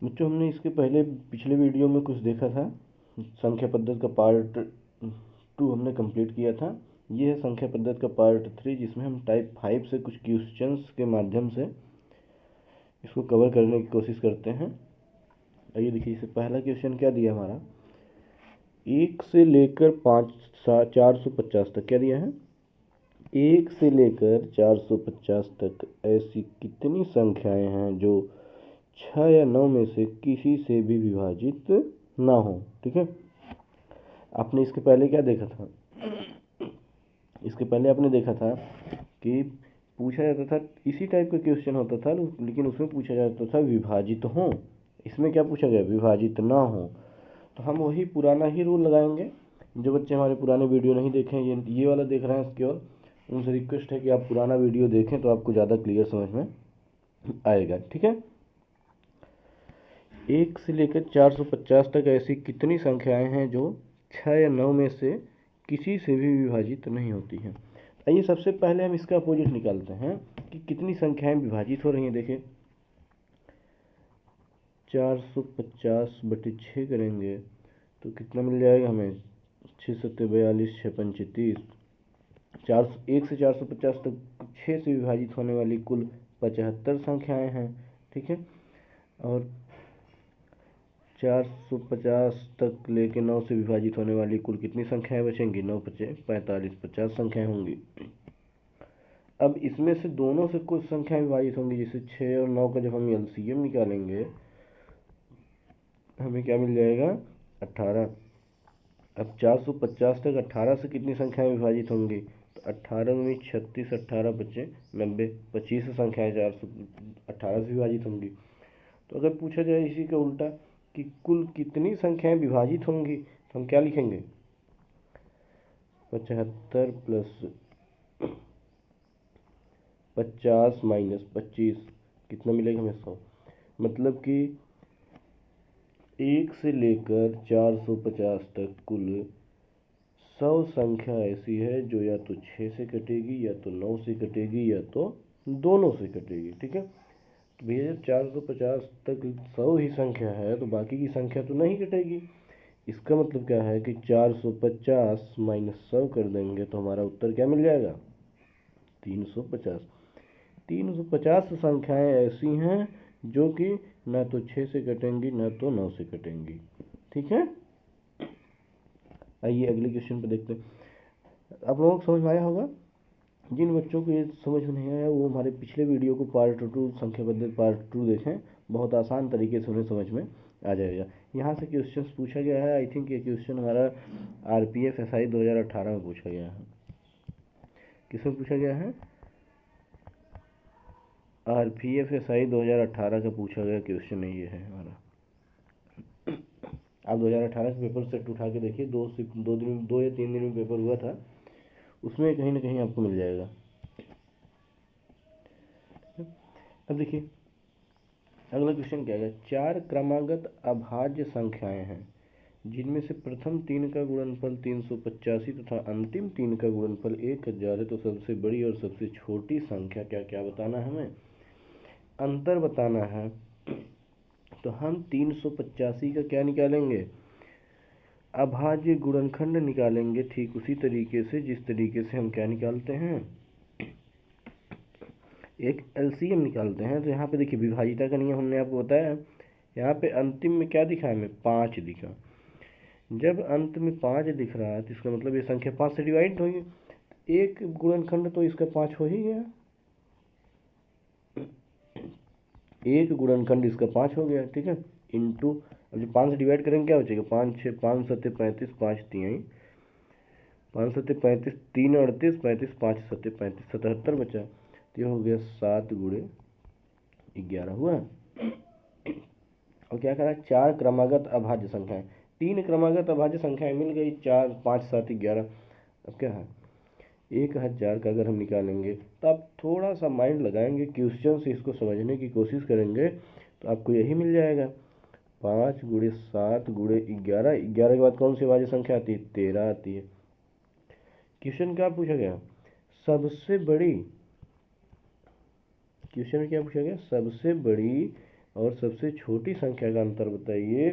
बच्चों हमने इसके पहले पिछले वीडियो में कुछ देखा था। संख्या पद्धति का पार्ट 2 हमने कंप्लीट किया था। ये है संख्या पद्धति का पार्ट 3, जिसमें हम टाइप 5 से कुछ क्वेश्चंस के माध्यम से इसको कवर करने की कोशिश करते हैं। आइए देखिए, इससे पहला क्वेश्चन क्या दिया हमारा, 1 से लेकर 450 तक क्या दिया है। 1 से लेकर 450 तक ऐसी कितनी संख्याएं हैं जो 6 या 9 में से किसी से भी विभाजित ना हो। ठीक है, आपने इसके पहले क्या देखा था, इसके पहले आपने देखा था कि पूछा जाता था, इसी टाइप का क्वेश्चन होता था, लेकिन उसमें पूछा जाता था विभाजित हो। इसमें क्या पूछा गया, विभाजित ना हो। तो हम वही पुराना ही रूल लगाएंगे। जो बच्चे हमारे पुराने वीडियो नहीं देखें, ये वाला देख रहे हैं इसकी ओर, उनसे रिक्वेस्ट है कि आप पुराना वीडियो देखें तो आपको ज़्यादा क्लियर समझ में आएगा। ठीक है, 1 से लेकर 450 तक ऐसी कितनी संख्याएं हैं जो 6 या 9 में से किसी से भी विभाजित नहीं होती हैं। आइए सबसे पहले हम इसका अपोजिट निकालते हैं कि कितनी संख्याएं विभाजित हो रही हैं। देखिए 450/6 करेंगे तो कितना मिल जाएगा हमें, 6 7 42, 6 5 30। 1 से 450 तक 6 से विभाजित होने वाली कुल 75 संख्याएं हैं। ठीक है, और 450 तक लेके 9 से विभाजित होने वाली कुल कितनी संख्याएं बचेंगी, 9 5 45, 50 संख्याएं होंगी। अब इसमें से दोनों से कुछ संख्याएं विभाजित होंगी, जैसे 6 और 9 का जब हम एलसीएम निकालेंगे हमें क्या मिल जाएगा, 18। अब 450 तक 18 से कितनी संख्याएं विभाजित होंगी, तो 18 में 36, 18 बचे 90, 25 संख्याएं 418 से विभाजित होंगी। तो अगर पूछा जाए इसी का उल्टा कि कुल कितनी संख्याएं विभाजित होंगी, तो हम क्या लिखेंगे, 75 प्लस 50 माइनस 25 कितना मिलेगा हमें, 100। मतलब कि 1 से लेकर 450 तक कुल 100 संख्या ऐसी है जो या तो 6 से कटेगी, या तो 9 से कटेगी, या तो दोनों से कटेगी। ठीक है, तो भैया जब 450 तक 100 ही संख्या है तो बाकी की संख्या तो नहीं कटेगी। इसका मतलब क्या है कि 450 माइनस 100 कर देंगे तो हमारा उत्तर क्या मिल जाएगा, 350। 350 संख्याएं ऐसी हैं जो कि न तो 6 से कटेंगी न तो 9 से कटेंगी। ठीक है, आइए अगले क्वेश्चन पर देखते हैं। आप लोगों को समझ में आया होगा। जिन बच्चों को ये समझ में नहीं आया वो हमारे पिछले वीडियो को पार्ट 2 संख्या पद्धति पार्ट 2 देखें, बहुत आसान तरीके से उन्हें समझ में आ जाएगा। यहाँ से क्वेश्चन पूछा गया है, आई थिंक ये क्वेश्चन हमारा आरपीएफ एसआई 2018 में पूछा गया है। किसमें पूछा गया है, आरपीएफ एसआई 2018 का पूछा गया क्वेश्चन है, ये है हमारा। आप 2018 के पेपर सेट उठा के देखिए, 2 या 3 दिन में पेपर हुआ था, उसमें कहीं ना कहीं आपको मिल जाएगा। अब देखिए अगला क्वेश्चन क्या है, 4 क्रमागत अभाज्य संख्याएं हैं जिनमें से प्रथम 3 का गुणनफल 385 तथा अंतिम 3 का गुणनफल 1000 है, तो सबसे बड़ी और सबसे छोटी संख्या क्या क्या बताना है, हमें अंतर बताना है। तो हम 385 का क्या निकालेंगे, अभाज्य गुणनखंड निकालेंगे, ठीक उसी तरीके से जिस तरीके से हम क्या निकालते हैं, एक एलसीएम निकालते हैं। तो यहाँ पे देखिए विभाजिता का नियम हमने आपको बताया, यहाँ पे अंतिम में क्या दिखा हमें, 5 दिखा। जब अंत में 5 दिख रहा है तो इसका मतलब ये संख्या 5 से डिवाइड होगी, एक गुणनखंड तो इसका 5 हो ही गया, एक गुणनखंड इसका 5 हो गया। ठीक है, इंटू, अब जो 5 से डिवाइड करेंगे क्या बचेगा, 5 6 5 7 35, 5 3 5 7 35, 3 38, 35 5 7 35, 77 बचा। तो ये हो गया 7 गुणे 11 हुआ। और क्या करा, 4 क्रमागत अभाज्य संख्याएं, 3 क्रमागत अभाज्य संख्याएं मिल गई, 4 5 7 11। अब क्या है, 1000 का अगर हम निकालेंगे तो आप थोड़ा सा माइंड लगाएंगे, क्वेश्चन से इसको समझने की कोशिश करेंगे तो आपको यही मिल जाएगा, 5 गुणे 7 गुणे 11, 11 के बाद कौन सी अभाज्य संख्या आती है, 13 आती है। क्वेश्चन क्या पूछा गया, सबसे बड़ी, क्वेश्चन में क्या पूछा गया, सबसे बड़ी और सबसे छोटी संख्या का अंतर बताइए।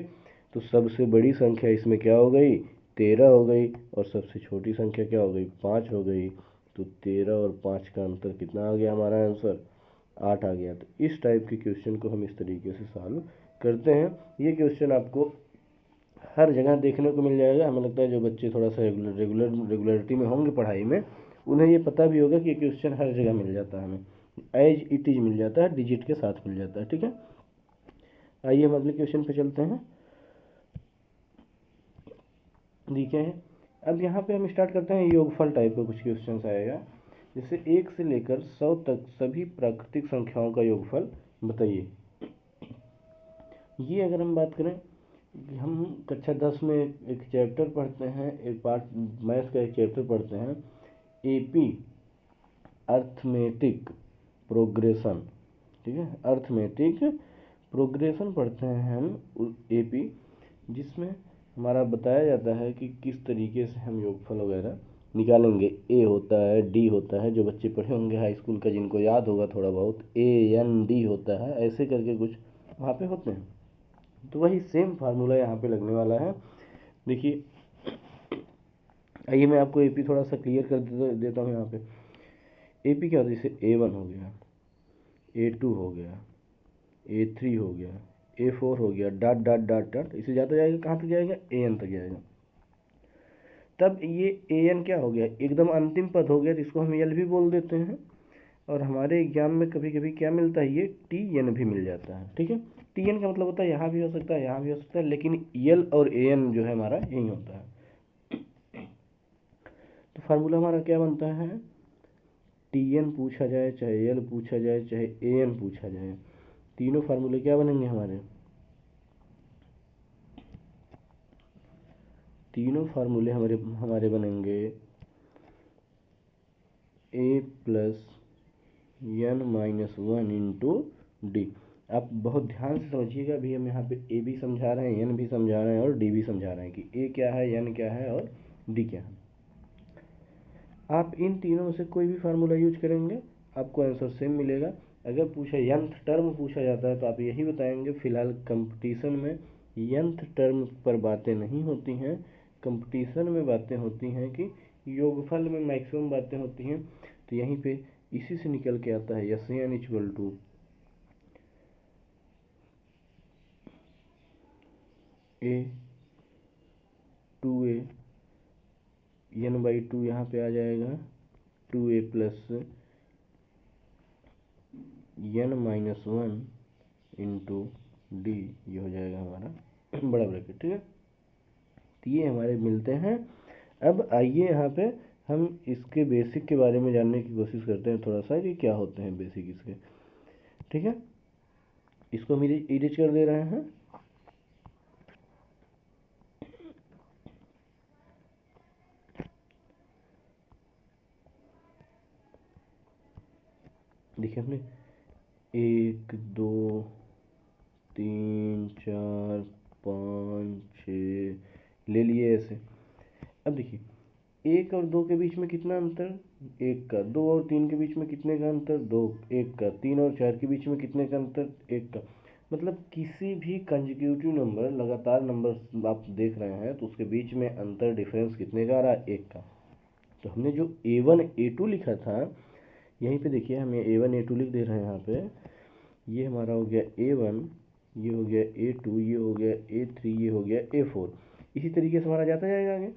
तो सबसे बड़ी संख्या इसमें क्या हो गई, 13 हो गई, और सबसे छोटी संख्या क्या हो गई, 5 हो गई। तो 13 और 5 का अंतर कितना आ गया, हमारा आंसर 8 आ गया। तो इस टाइप के क्वेश्चन को हम इस तरीके से सॉल्व करते हैं। ये क्वेश्चन आपको हर जगह देखने को मिल जाएगा। हमें लगता है जो बच्चे थोड़ा सा रेगुलरिटी में होंगे पढ़ाई में, उन्हें ये पता भी होगा कि ये क्वेश्चन हर जगह मिल जाता है, हमें एज इट इज मिल जाता है, डिजिट के साथ मिल जाता है। ठीक है, आइए हम अगले क्वेश्चन पे चलते हैं। ठीक है, अब यहाँ पे हम स्टार्ट करते हैं योगफल टाइप का कुछ क्वेश्चन आएगा। जैसे 1 से लेकर 100 तक सभी प्राकृतिक संख्याओं का योगफल बताइए। ये अगर हम बात करें, हम कक्षा 10 में एक चैप्टर पढ़ते हैं, एक पार्ट मैथ्स का एक चैप्टर पढ़ते हैं, एपी अर्थमेटिक प्रोग्रेशन। ठीक है, अर्थमेटिक प्रोग्रेशन पढ़ते हैं हम एपी, जिसमें हमारा बताया जाता है कि किस तरीके से हम योगफल वगैरह निकालेंगे। ए होता है, डी होता है, जो बच्चे पढ़े होंगे हाई स्कूल का जिनको याद होगा थोड़ा बहुत, ए एन डी होता है, ऐसे करके कुछ वहाँ पे होते हैं। तो वही सेम फार्मूला यहाँ पे लगने वाला है। देखिए, आइए मैं आपको एपी थोड़ा सा क्लियर कर देता हूँ। यहाँ पे एपी क्या होता है, जैसे A1 हो गया, A2 हो गया, A3 हो गया, A4 हो गया, डॉट डॉट डॉट डॉट, इसे जाता जाएगा कहाँ तक जाएगा, AN तक जाएगा। तब ये AN क्या हो गया, एकदम अंतिम पद हो गया, तो इसको हम एल भी बोल देते हैं। और हमारे एग्जाम में कभी कभी क्या मिलता है, ये TN भी मिल जाता है। ठीक है, TN का मतलब होता है यहाँ भी हो सकता है, यहाँ भी हो सकता है, लेकिन एल और AN जो है हमारा यही होता है। तो फार्मूला हमारा क्या बनता है, TN पूछा जाए, चाहे एल पूछा जाए, चाहे AN पूछा जाए, तीनों फार्मूले क्या बनेंगे हमारे, तीनों फार्मूले हमारे हमारे बनेंगे A plus n-1 into D. आप बहुत ध्यान से समझिएगा, अभी हम यहाँ पे ए भी समझा रहे हैं, एन भी समझा रहे हैं, और डी भी समझा रहे हैं कि ए क्या है, एन क्या है, और डी क्या है। आप इन तीनों में से कोई भी फार्मूला यूज करेंगे, आपको आंसर सेम मिलेगा। अगर पूछा nth टर्म पूछा जाता है तो आप यही बताएंगे। फिलहाल कंपटीशन में nth टर्म पर बातें नहीं होती हैं, कंपटीशन में बातें होती हैं कि योगफल में मैक्सिमम बातें होती हैं। तो यहीं पे इसी से निकल के आता है SN equal to A 2A n/2, यहाँ पे आ जाएगा 2A plus n-1 into D, ये हो जाएगा हमारा बड़ा ब्रैकेट। ठीक है, तो ये हमारे मिलते हैं। अब आइए यहाँ पे हम इसके बेसिक के बारे में जानने की कोशिश करते हैं थोड़ा सा, कि क्या होते हैं बेसिक इसके। ठीक है, इसको हम इरेज कर दे रहे हैं। देखिए, हमने 1 2 3 4 5 6 ले लिए ऐसे। अब देखिए, 1 और 2 के बीच में कितना अंतर, 1 का। 2 और 3 के बीच में कितने का अंतर, 2, 1 का। 3 और 4 के बीच में कितने का अंतर, 1 का। मतलब किसी भी कंसेक्यूटिव नंबर, लगातार नंबर आप देख रहे हैं, तो उसके बीच में अंतर, डिफरेंस कितने का आ रहा है, 1 का। तो हमने जो A1 A2 लिखा था, यहीं पे देखिए हम A1 A2 लिख दे रहे हैं यहाँ पे। ये हमारा हो गया A1, ये हो गया A2, ये हो गया A3, ये हो गया A4। इसी तरीके से हमारा जाता जाएगा आगे।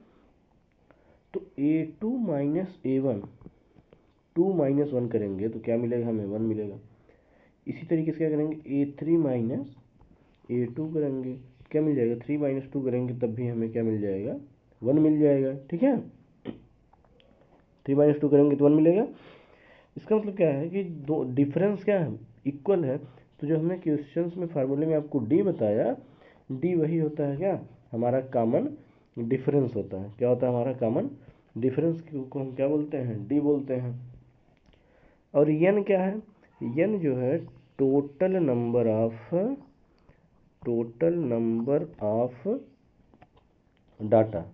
तो A2 माइनस A1, 2 माइनस 1 करेंगे तो क्या मिलेगा, हमें 1 मिलेगा। इसी तरीके से क्या करेंगे, A3 माइनस A2 करेंगे, क्या मिल जाएगा, 3 माइनस 2 करेंगे तब भी हमें क्या मिल जाएगा, 1 मिल जाएगा। ठीक है, 3 माइनस 2 करेंगे तो 1 मिलेगा। इसका मतलब क्या है कि दो डिफरेंस क्या है, इक्वल है। तो जो हमने क्वेश्चंस में फार्मूले में आपको डी बताया, डी वही होता है क्या, हमारा कॉमन डिफरेंस होता है। क्या होता है हमारा कॉमन डिफरेंस, को हम क्या बोलते हैं, डी बोलते हैं। और एन क्या है, एन जो है total number of data,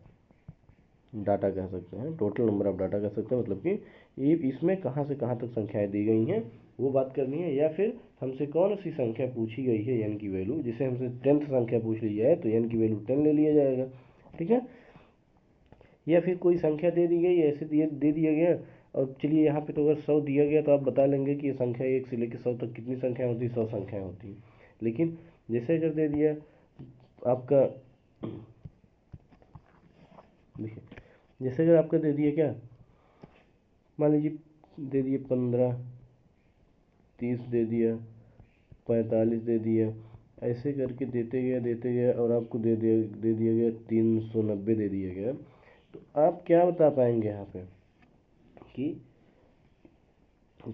data कह सकते हैं, टोटल नंबर ऑफ डाटा कह सकते हैं। मतलब कि ये इसमें कहाँ से कहाँ तक संख्याएं दी गई हैं, वो बात करनी है, या फिर हमसे कौन सी संख्या पूछी गई है n की वैल्यू, जिसे हमसे 10th संख्या पूछ ली जाए तो n की वैल्यू 10 ले लिया जाएगा, ठीक है। या फिर कोई संख्या दे दी गई, ऐसे दे दिया गया, और चलिए यहाँ पे तो अगर 100 दिया गया तो आप बता लेंगे कि ये संख्या 1 से लेकर 100 तक कितनी संख्या होती है, 100 संख्याएँ होती हैं। लेकिन जैसे अगर दे दिया आपका, देखिए जैसे अगर आपका दे दिया क्या, मान लीजिए दे दिए 15, 30 दे दिया, 45 दे दिया, ऐसे करके देते गया और आपको दे दिया गया 390 दे दिया गया, तो आप क्या बता पाएंगे यहाँ पे कि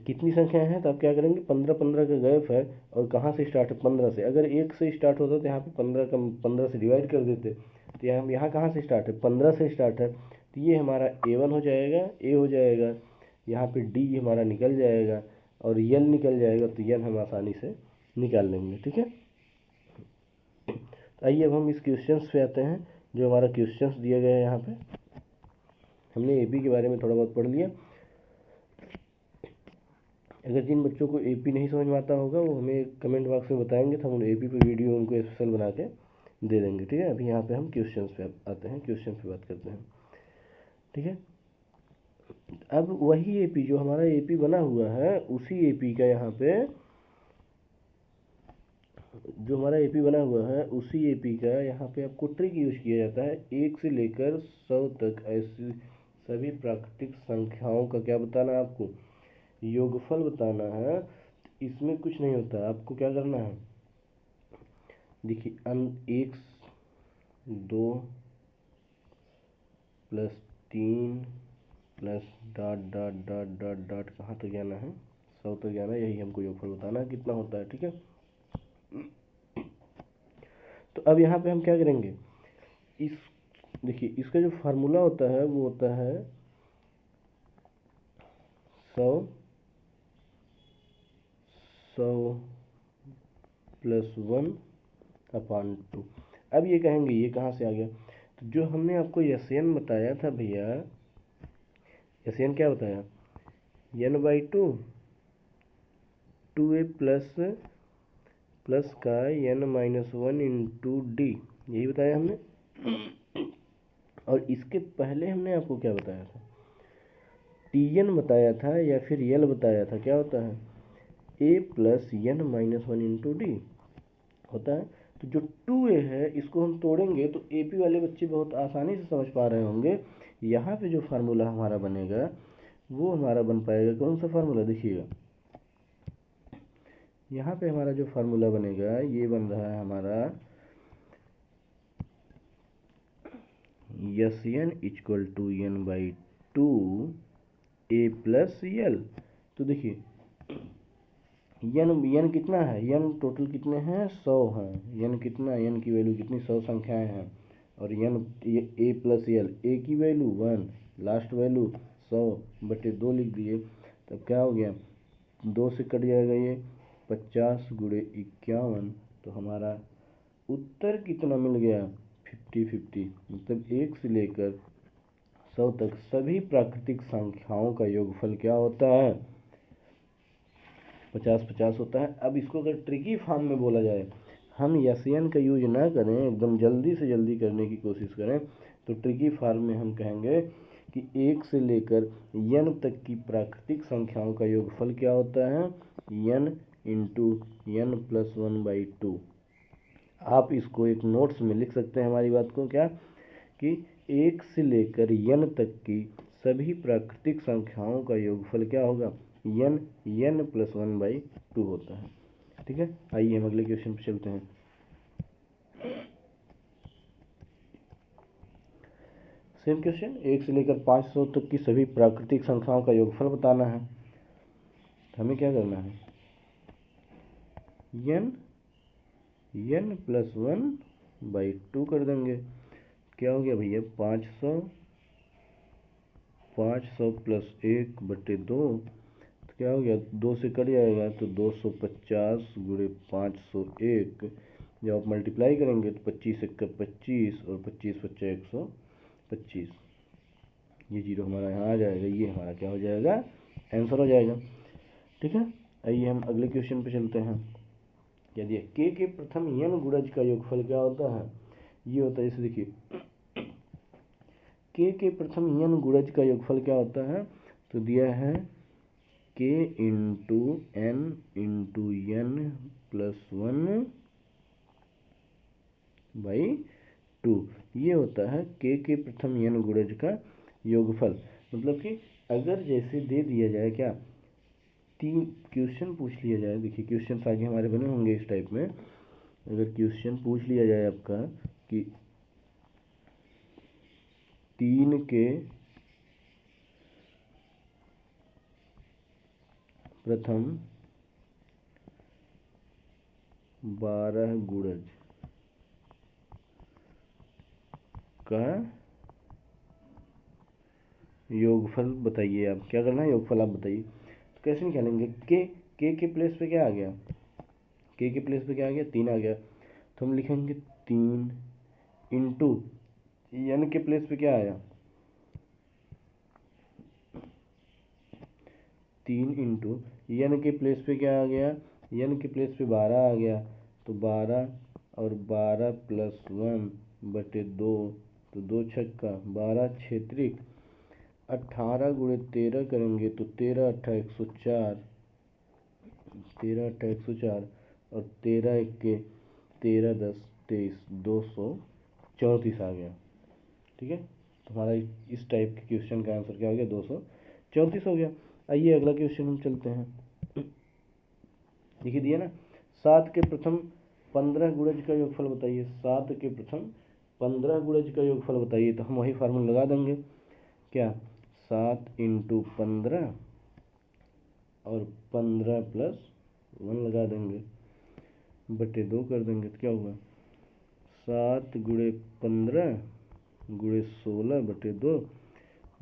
कितनी संख्याएं हैं। तो आप क्या करेंगे, 15 का गैप है और कहाँ से स्टार्ट है, 15 से। अगर 1 से स्टार्ट होता तो यहाँ पे 15 से डिवाइड कर देते, तो यहाँ कहाँ से स्टार्ट है, 15 से स्टार्ट है, तो ये हमारा A1 हो जाएगा, A हो जाएगा, यहाँ पे D हमारा निकल जाएगा और N निकल जाएगा, तो N हम आसानी से निकाल लेंगे, ठीक है। तो आइए अब हम इस क्वेश्चंस पे आते हैं, जो हमारा क्वेश्चंस दिया गया है। यहाँ पे हमने AP के बारे में थोड़ा बहुत पढ़ लिया। अगर जिन बच्चों को AP नहीं समझ में आता होगा वो हमें कमेंट बॉक्स में बताएंगे, तो हम AP पे वीडियो उनको स्पेशल बना के दे देंगे, ठीक है। अभी यहाँ पे हम क्वेश्चंस पे आते हैं, क्वेश्चन पे बात करते हैं, ठीक है। अब वही AP जो हमारा AP बना हुआ है, उसी AP का यहाँ पे जो हमारा AP बना हुआ है, उसी AP का यहाँ पे आपको ट्रिक यूज किया जाता है। 1 से लेकर 100 तक ऐसी सभी प्राकृतिक संख्याओं का क्या बताना है आपको, योगफल बताना है। इसमें कुछ नहीं होता, आपको क्या करना है, देखिए 1 2 plus 3 plus dot dot dot dot dot कहाँ तक जाना है, 100 तक जाना है, यही हमको योगफल बताना है कितना होता है, ठीक है। तो अब यहाँ पे हम क्या करेंगे, इस देखिए इसका जो फार्मूला होता है वो होता है 100 प्लस 1/2। अब ये कहेंगे ये कहाँ से आ गया, तो जो हमने आपको SN बताया था भैया, SN क्या बताया, n/2 2a प्लस का n-1 इंटू डी, यही बताया हमने। और इसके पहले हमने आपको क्या बताया था, TN बताया था या फिर L बताया था, क्या होता है a plus n-1 into D होता है। तो जो 2a है इसको हम तोड़ेंगे तो AP वाले बच्चे बहुत आसानी से समझ पा रहे होंगे। यहाँ पे जो फार्मूला हमारा बनेगा वो हमारा बन पाएगा, कौन सा फार्मूला देखिएगा, यहाँ पे हमारा जो फार्मूला बनेगा ये बन रहा है हमारा SN equal to n/2 a plus L। तो देखिए n कितना है, n टोटल कितने हैं, 100 हैं। n कितना, n की वैल्यू कितनी, 100 संख्याएं हैं, और n a plus L, a की वैल्यू 1, लास्ट वैल्यू 100/2 लिख दिए। तब क्या हो गया, 2 से कट जाएगा ये, 50 गुणे 51, तो हमारा उत्तर कितना मिल गया, 50-50। मतलब 1 से लेकर 100 तक सभी प्राकृतिक संख्याओं का योगफल क्या होता है, 50-50 होता है। अब इसको अगर ट्रिकी फॉर्म में बोला जाए, हम SN का यूज ना करें, एकदम जल्दी से जल्दी करने की कोशिश करें, तो ट्रिकी फॉर्म में हम कहेंगे कि 1 से लेकर n तक की प्राकृतिक संख्याओं का योगफल क्या होता है, n इंटू n प्लस 1/2। आप इसको एक नोट्स में लिख सकते हैं हमारी बात को, क्या कि 1 से लेकर n तक की सभी प्राकृतिक संख्याओं का योगफल क्या होगा, n प्लस 1/2 होता है, ठीक है। आइए हम अगले क्वेश्चन पे चलते हैं। सेम क्वेश्चन, 1 से लेकर 500 तक की सभी प्राकृतिक संख्याओं का योगफल बताना है। तो हमें क्या करना है, n प्लस 1/2 कर देंगे। क्या हो गया भैया, 500 प्लस 1/2, तो क्या हो गया, 2 से कट जाएगा तो 250 गुणे 501। जब आप मल्टीप्लाई करेंगे तो 25 × 25 और 25 × 125, ये जीरो हमारा यहाँ आ जाएगा, ये हमारा क्या हो जाएगा, आंसर हो जाएगा, ठीक है। आइए हम अगले क्वेश्चन पे चलते हैं। क्या दिया, के प्रथम n गुणज का योगफल क्या होता है। ये होता है, इसे देखिए, के प्रथम n गुणज का योगफल क्या होता है। तो दिया है k into n into n plus 1 by 2। ये होता है के प्रथम n गुणज का योगफल। मतलब कि अगर जैसे दे दिया जाए, क्या तीन क्वेश्चन पूछ लिया जाए, देखिए क्वेश्चन आगे हमारे बने होंगे इस टाइप में। अगर क्वेश्चन पूछ लिया जाए आपका कि 3 के प्रथम 12 गुणज का योगफल बताइए। आप क्या करना है, योगफल आप बताइए। तो कैसे निकालेंगे, के प्लेस पे क्या आ गया, के प्लेस पे क्या आ गया, 3 आ गया। तो हम लिखेंगे 3 इंटू n के प्लेस पे क्या आया, 3 इंटू n के प्लेस पे क्या आ गया, n के प्लेस पे 12 आ गया। तो 12 और 12 प्लस 1 बटे 2, तो 2 छक्का 12 क्षेत्रिक 18 गुणे 13 करेंगे तो 13 अट्ठा 104, 13 अट्ठा 104 और 13 इक्के 13 10 23 234 आ गया। ठीक है, तो हमारा इस टाइप के क्वेश्चन का आंसर क्या हो गया, 234 हो गया। आइए अगला क्वेश्चन हम चलते हैं। देखिए दिया ना, 7 के प्रथम 15 गुणज का योगफल बताइए। 7 के प्रथम 15 गुणज का योगफल बताइए। तो हम वही फार्मूला लगा देंगे, क्या 7 इंटू 15 और 15 प्लस 1 लगा देंगे बटे 2 कर देंगे। तो क्या होगा, 7 गुणे 15 गुणे 16 बटे 2,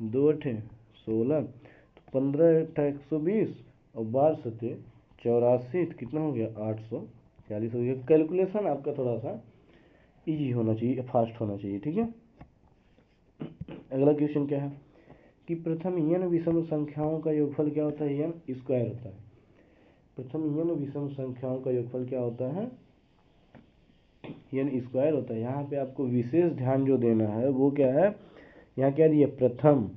2 अठे 16, तो 15 अट्ठा 120 और 12 सते 84, तो कितना हो गया, 840 हो गया। कैलकुलेशन आपका थोड़ा सा इजी होना चाहिए, फास्ट होना चाहिए। ठीक है, अगला क्वेश्चन क्या है कि प्रथम n विषम संख्याओं का योगफल क्या होता है, n स्क्वायर होता है। प्रथम n विषम संख्याओं का योगफल क्या होता है, n स्क्वायर होता है। यहाँ पे आपको विशेष ध्यान जो देना है वो क्या है, यहाँ क्या दिया, प्रथम,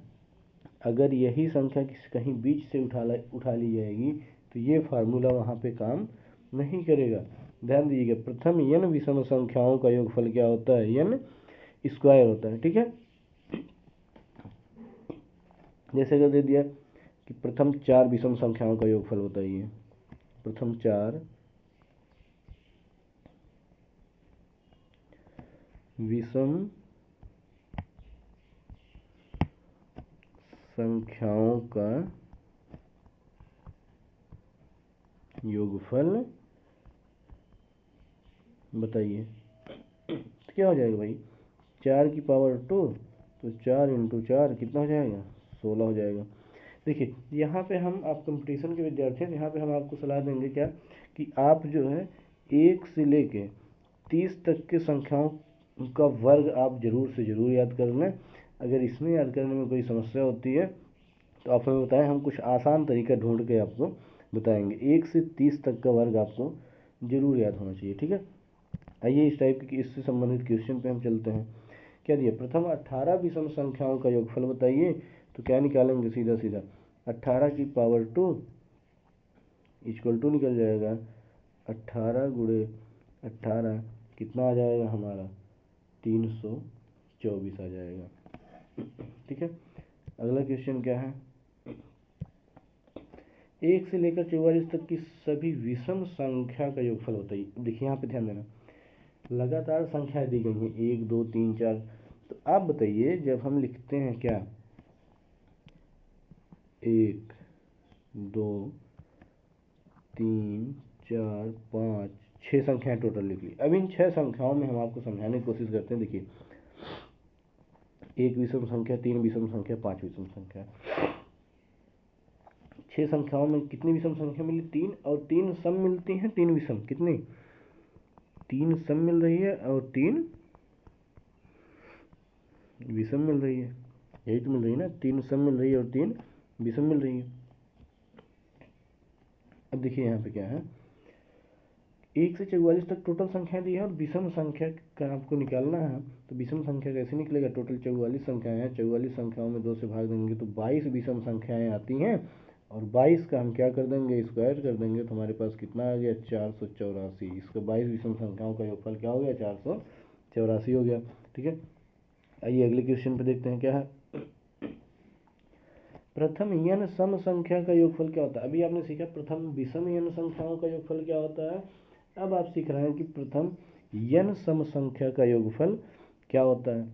अगर यही संख्या कहीं बीच से उठा ली जाएगी तो ये फार्मूला वहाँ पे काम नहीं करेगा। ध्यान दीजिएगा, प्रथम n विषम संख्याओं का योगफल क्या होता है, n स्क्वायर होता है। ठीक है, जैसे अगर दे दिया कि प्रथम 4 विषम संख्याओं का योगफल बताइए। प्रथम 4 विषम संख्याओं का योगफल बताइए। तो क्या हो जाएगा भाई, 4 की पावर 2, तो 4 इंटू 4 कितना हो जाएगा, 16 हो जाएगा। देखिए यहाँ पे हम, आप कंपटीशन के विद्यार्थी हैं, यहाँ पे हम आपको सलाह देंगे क्या कि आप जो है 1 से लेके 30 तक के संख्याओं का वर्ग आप जरूर से ज़रूर याद कर लें। अगर इसमें याद करने में कोई समस्या होती है तो आप हमें बताएं, हम कुछ आसान तरीका ढूंढ के आपको बताएंगे। 1 से 30 तक का वर्ग आपको जरूर याद होना चाहिए। ठीक है, आइए इस टाइप की इससे संबंधित क्वेश्चन पे हम चलते हैं। क्या दिया, प्रथम 18 विषम संख्याओं का योगफल बताइए। तो क्या निकालेंगे, सीधा सीधा 18 की पावर 2 इक्वल टू निकल जाएगा 18 गुणे 18 कितना आ जाएगा हमारा, 324 आ जाएगा। ठीक है, अगला क्वेश्चन क्या है, 1 से लेकर 44 तक की सभी विषम संख्या का योगफल बताइए। देखिए यहाँ पे ध्यान देना, लगातार संख्याएं दी गई हैं 1 2 3 4। तो आप बताइए, जब हम लिखते हैं क्या 1 2 3 4 5 6 संख्याएं टोटल लिख ली। अब इन 6 संख्याओं में हम आपको समझाने की कोशिश करते हैं। देखिए, 1 विषम संख्या, 3 विषम संख्या, 5 विषम संख्या। 6 संख्याओं में कितनी विषम संख्या मिली, 3, और 3 सम मिलती हैं, 3 विषम, कितनी, 3 सम मिल रही है और 3 विषम मिल रही है। यही तो मिल रही है ना, 3 सम मिल रही है और 3 विषम मिल रही है। अब देखिए यहाँ पे क्या है, 1 से 44 तक टोटल संख्या दी है और विषम संख्या का आपको निकालना है। तो विषम संख्या कैसे निकलेगा, टोटल 44 संख्याएं हैं, 44 संख्याओं में 2 से भाग देंगे तो 22 विषम संख्याएं आती हैं, और 22 का हम क्या कर देंगे, स्क्वायर कर देंगे, तो हमारे पास कितना आ गया, 484। इसका 22 विषम संख्याओं का योगफल क्या हो गया, 484 हो गया। ठीक है, आइए अगले क्वेश्चन पे देखते हैं क्या है। प्रथम n सम संख्या का योगफल क्या होता है। अभी आपने सीखा प्रथम विषम n संख्याओं का योगफल क्या होता है, अब आप सीख रहे हैं कि प्रथम n सम संख्या का योगफल क्या होता है।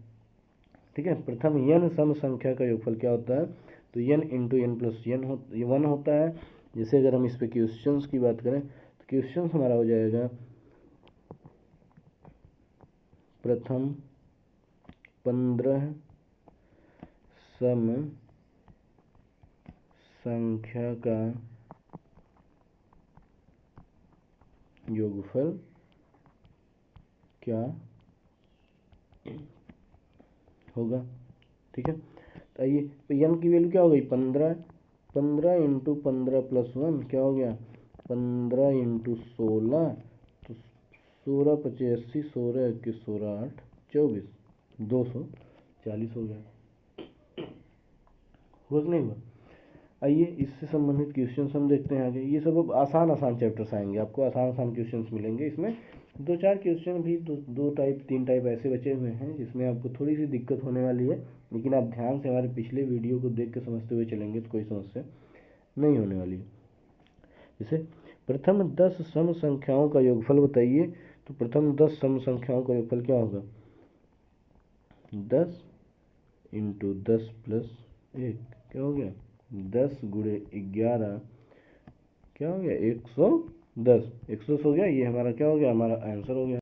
ठीक है, प्रथम n सम संख्या का योगफल क्या होता है, तो n into n plus one होता है। जैसे अगर हम इस पे क्वेश्चंस की बात करें तो क्वेश्चंस हमारा हो जाएगा, प्रथम 15 सम संख्या का योगफल क्या होगा। ठीक है, तो आइए, तो n की वैल्यू क्या हो गई, 15, 15 इंटू 15 प्लस 1 क्या हो गया, 15 इंटू 16, तो 16 पचे 80, 16 21 16 8 24, 240 हो गया। हुआ कि नहीं हुआ। आइए इससे संबंधित क्वेश्चंस हम देखते हैं आगे। ये सब अब आसान आसान चैप्टर्स आएंगे, आपको आसान आसान क्वेश्चंस मिलेंगे। इसमें 2-4 क्वेश्चन भी दो टाइप 3 टाइप ऐसे बचे हुए हैं जिसमें आपको थोड़ी सी दिक्कत होने वाली है, लेकिन आप ध्यान से हमारे पिछले वीडियो को देख के समझते हुए चलेंगे तो कोई समस्या नहीं होने वाली है। जैसे प्रथम 10 सम संख्याओं का योगफल बताइए, तो प्रथम 10 सम संख्याओं का योगफल क्या होगा, 10 इंटू 10 प्लस 1 क्या हो गया, 10 गुणे 11 क्या हो गया, 110। 110 हो गया, ये हमारा क्या हो गया, हमारा आंसर हो गया।